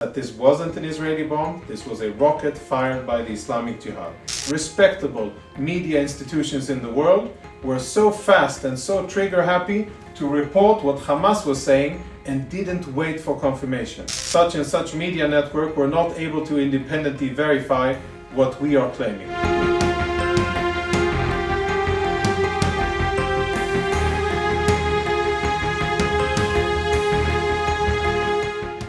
that this wasn't an Israeli bomb, this was a rocket fired by the Islamic Jihad. Respectable media institutions in the world were so fast and so trigger happy to report what Hamas was saying and didn't wait for confirmation. Such and such media network were not able to independently verify what we are claiming.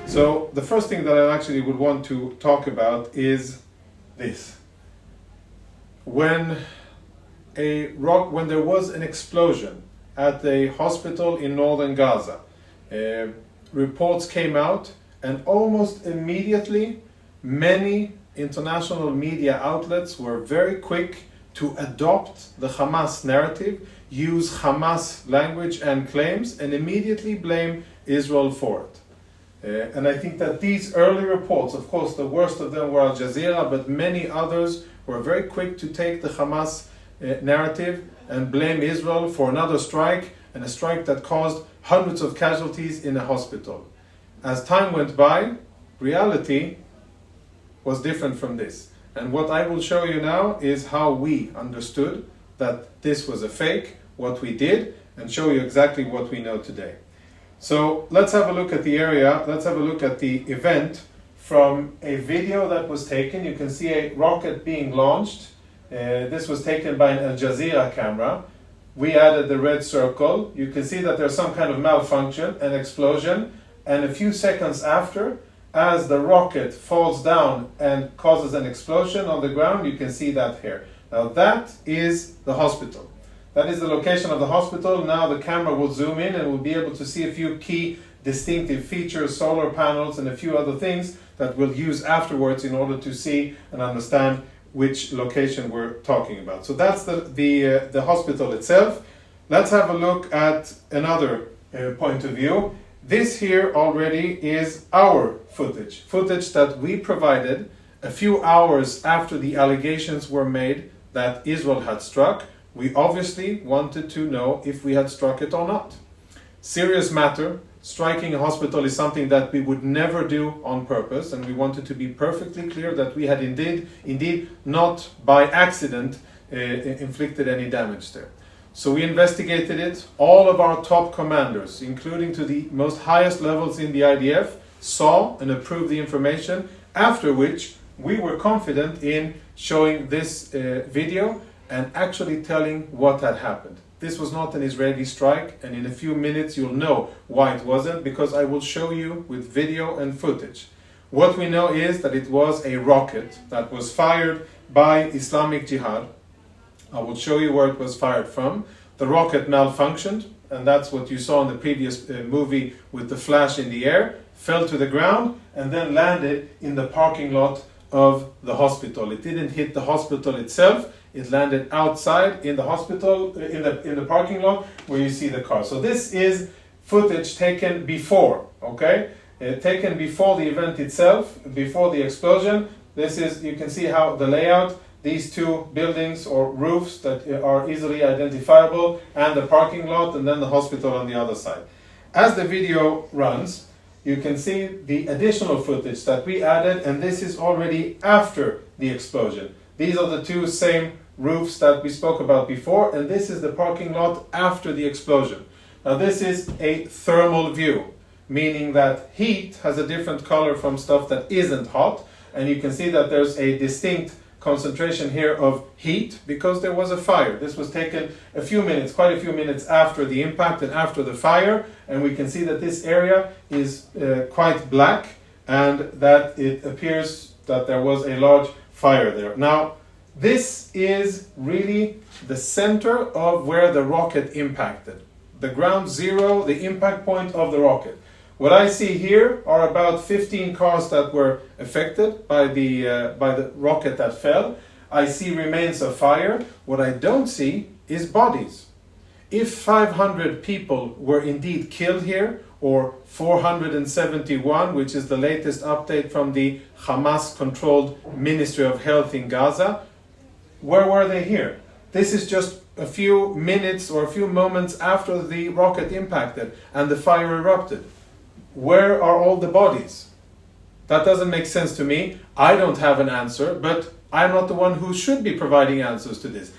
So the first thing that I actually would want to talk about is this. When there was an explosion at a hospital in northern Gaza, reports came out, and almost immediately many international media outlets were very quick to adopt the Hamas narrative, use Hamas language and claims, and immediately blame Israel for it. And I think that these early reports, of course the worst of them were Al Jazeera, but many others were very quick to take the Hamas narrative and blame Israel for another strike, and a strike that caused hundreds of casualties in a hospital. As time went by, reality was different from this. And what I will show you now is how we understood that this was a fake, what we did, and show you exactly what we know today. So let's have a look at the area, let's have a look at the event from a video that was taken. You can see a rocket being launched. This was taken by an Al Jazeera camera. We added the red circle. You can see that there's some kind of malfunction, an explosion, and a few seconds after, as the rocket falls down and causes an explosion on the ground, you can see that here. Now that is the hospital. That is the location of the hospital. Now the camera will zoom in and we'll be able to see a few key distinctive features, solar panels, and a few other things that we'll use afterwards in order to see and understand which location we're talking about. So that's the hospital itself. Let's have a look at another point of view. This here already is our footage that we provided a few hours after the allegations were made that Israel had struck. We obviously wanted to know if we had struck it or not. Serious matter. Striking a hospital is something that we would never do on purpose, and we wanted to be perfectly clear that we had indeed not by accident inflicted any damage there. So we investigated it. All of our top commanders, including to the most highest levels in the IDF, saw and approved the information, after which we were confident in showing this video and actually telling what had happened. This was not an Israeli strike, and in a few minutes you'll know why it wasn't, because I will show you with video and footage. What we know is that it was a rocket that was fired by Islamic Jihad. I will show you where it was fired from. The rocket malfunctioned, and that's what you saw in the previous movie with the flash in the air, fell to the ground, and then landed in the parking lot of the hospital. It didn't hit the hospital itself. It landed outside in the hospital, in the parking lot where you see the car. So this is footage taken before, okay? Taken before the event itself, before the explosion. This is, you can see how the layout, these two buildings or roofs that are easily identifiable, and the parking lot, and then the hospital on the other side. As the video runs, you can see the additional footage that we added, and this is already after the explosion. These are the two same roofs that we spoke about before, and this is the parking lot after the explosion. Now this is a thermal view, meaning that heat has a different color from stuff that isn't hot, and you can see that there's a distinct concentration here of heat because there was a fire. This was taken a few minutes, quite a few minutes after the impact and after the fire, and we can see that this area is quite black, and that it appears that there was a large fire there. Now, this is really the center of where the rocket impacted. The ground zero, the impact point of the rocket. What I see here are about 15 cars that were affected by the rocket that fell. I see remains of fire. What I don't see is bodies. If 500 people were indeed killed here, or 471, which is the latest update from the Hamas-controlled Ministry of Health in Gaza, where were they here? This is just a few minutes or a few moments after the rocket impacted and the fire erupted. Where are all the bodies? That doesn't make sense to me. I don't have an answer, but I'm not the one who should be providing answers to this.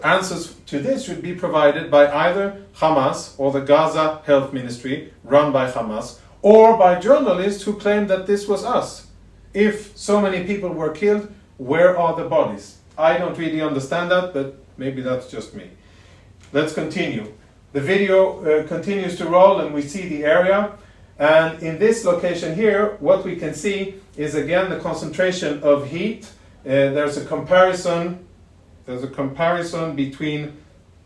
Answers to this should be provided by either Hamas or the Gaza Health Ministry, run by Hamas, or by journalists who claim that this was us. If so many people were killed, where are the bodies? I don't really understand that, but maybe that's just me. Let's continue. The video continues to roll and we see the area. And in this location here, what we can see is again the concentration of heat. There's a comparison between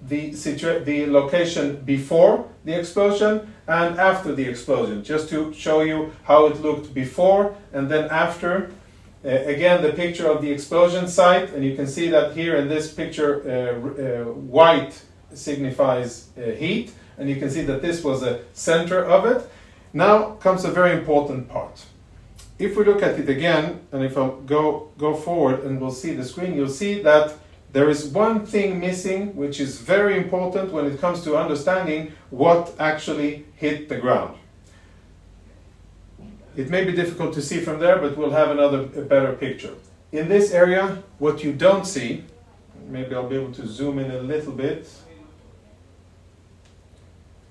the location before the explosion and after the explosion, just to show you how it looked before and then after. Again, the picture of the explosion site, and you can see that here in this picture, white signifies heat, and you can see that this was the center of it. Now comes a very important part. If we look at it again, and if I go forward and we'll see the screen, you'll see that there is one thing missing, which is very important when it comes to understanding what actually hit the ground. It may be difficult to see from there, but we'll have a better picture. In this area, what you don't see, maybe I'll be able to zoom in a little bit.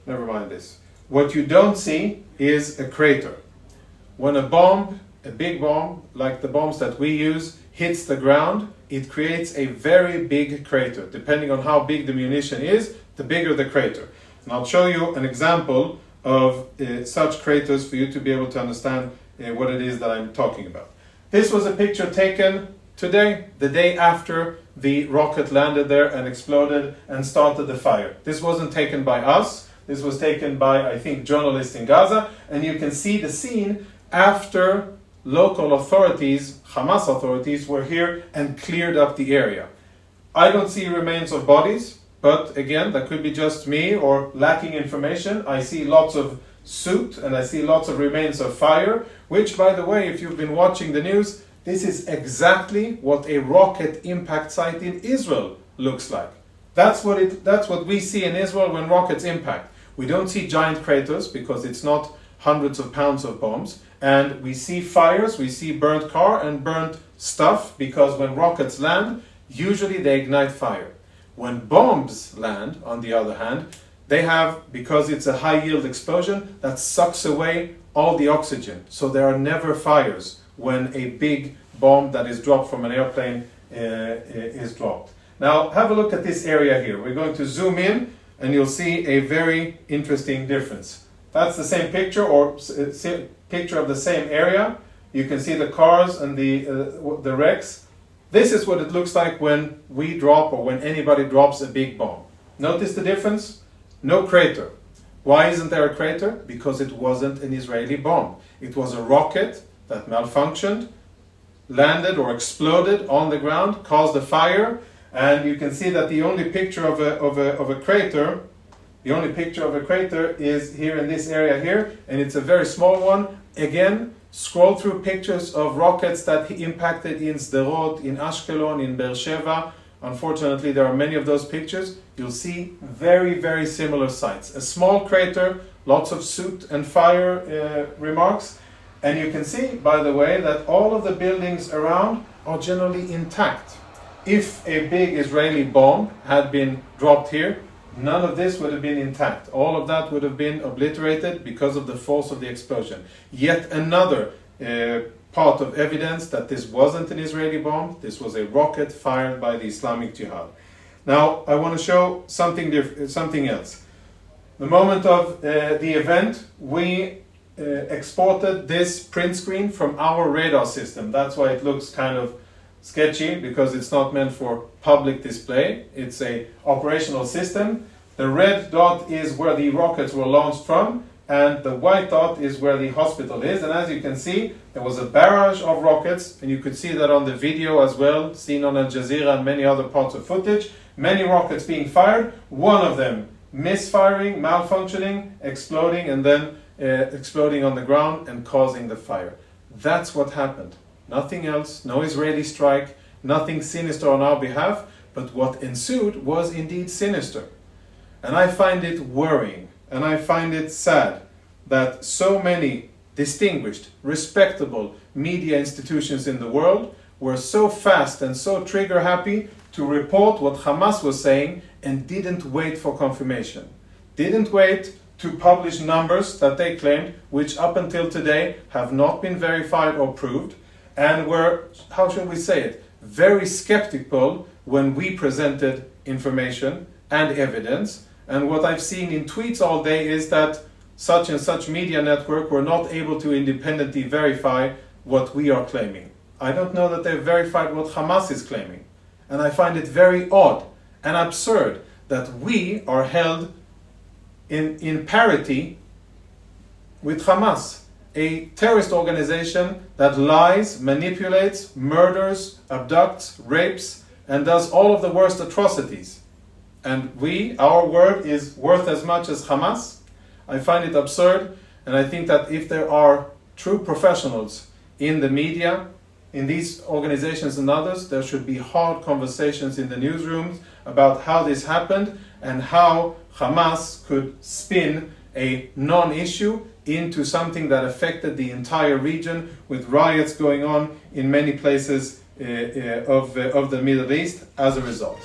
Never mind this. What you don't see is a crater. When a bomb, a big bomb, like the bombs that we use, hits the ground, it creates a very big crater. Depending on how big the munition is, the bigger the crater. And I'll show you an example of such craters for you to be able to understand what it is that I'm talking about. This was a picture taken today, the day after the rocket landed there and exploded and started the fire. This wasn't taken by us. This was taken by, I think, journalists in Gaza. And you can see the scene after local authorities, Hamas authorities, were here and cleared up the area. I don't see remains of bodies. But again, that could be just me or lacking information. I see lots of soot and I see lots of remains of fire, which, by the way, if you've been watching the news, this is exactly what a rocket impact site in Israel looks like. That's what we see in Israel when rockets impact. We don't see giant craters because it's not hundreds of pounds of bombs. And we see fires, we see burnt car and burnt stuff because when rockets land, usually they ignite fire. When bombs land, on the other hand, they have, because it's a high yield explosion, that sucks away all the oxygen. So there are never fires when a big bomb that is dropped from an airplane is dropped. Now have a look at this area here. We're going to zoom in and you'll see a very interesting difference. That's the same picture or picture of the same area. You can see the cars and the wrecks. This is what it looks like when we drop or when anybody drops a big bomb. Notice the difference? No crater. Why isn't there a crater? Because it wasn't an Israeli bomb. It was a rocket that malfunctioned, landed or exploded on the ground, caused a fire, and you can see that the only picture of a crater, is here in this area here, and it's a very small one. Again, scroll through pictures of rockets that impacted in Sderot, in Ashkelon, in Beersheba. Unfortunately, there are many of those pictures. You'll see very, very similar sites. A small crater, lots of soot and fire remarks. And you can see, by the way, that all of the buildings around are generally intact. If a big Israeli bomb had been dropped here, none of this would have been intact. All of that would have been obliterated because of the force of the explosion. Yet another part of evidence that this wasn't an Israeli bomb. This was a rocket fired by the Islamic Jihad. Now, I want to show something else. The moment of the event, we exported this print screen from our radar system. That's why it looks kind of sketchy, because it's not meant for public display. It's a operational system. The red dot is where the rockets were launched from, and the white dot is where the hospital is. And as you can see, there was a barrage of rockets, and you could see that on the video as well, seen on Al Jazeera and many other parts of footage. Many rockets being fired, one of them misfiring, malfunctioning, exploding, and then exploding on the ground and causing the fire. That's what happened. Nothing else, no Israeli strike, nothing sinister on our behalf, but what ensued was indeed sinister. And I find it worrying, and I find it sad that so many distinguished, respectable, media institutions in the world were so fast and so trigger happy to report what Hamas was saying and didn't wait for confirmation. Didn't wait to publish numbers that they claimed, which up until today have not been verified or proved, and were, how should we say it, very skeptical when we presented information and evidence. And what I've seen in tweets all day is that such and such media network were not able to independently verify what we are claiming. I don't know that they've verified what Hamas is claiming. And I find it very odd and absurd that we are held in parity with Hamas, a terrorist organization that lies, manipulates, murders, abducts, rapes, and does all of the worst atrocities. And our word is worth as much as Hamas. I find it absurd, and I think that if there are true professionals in the media, in these organizations and others, there should be hard conversations in the newsrooms about how this happened and how Hamas could spin a non-issue into something that affected the entire region, with riots going on in many places of the Middle East as a result.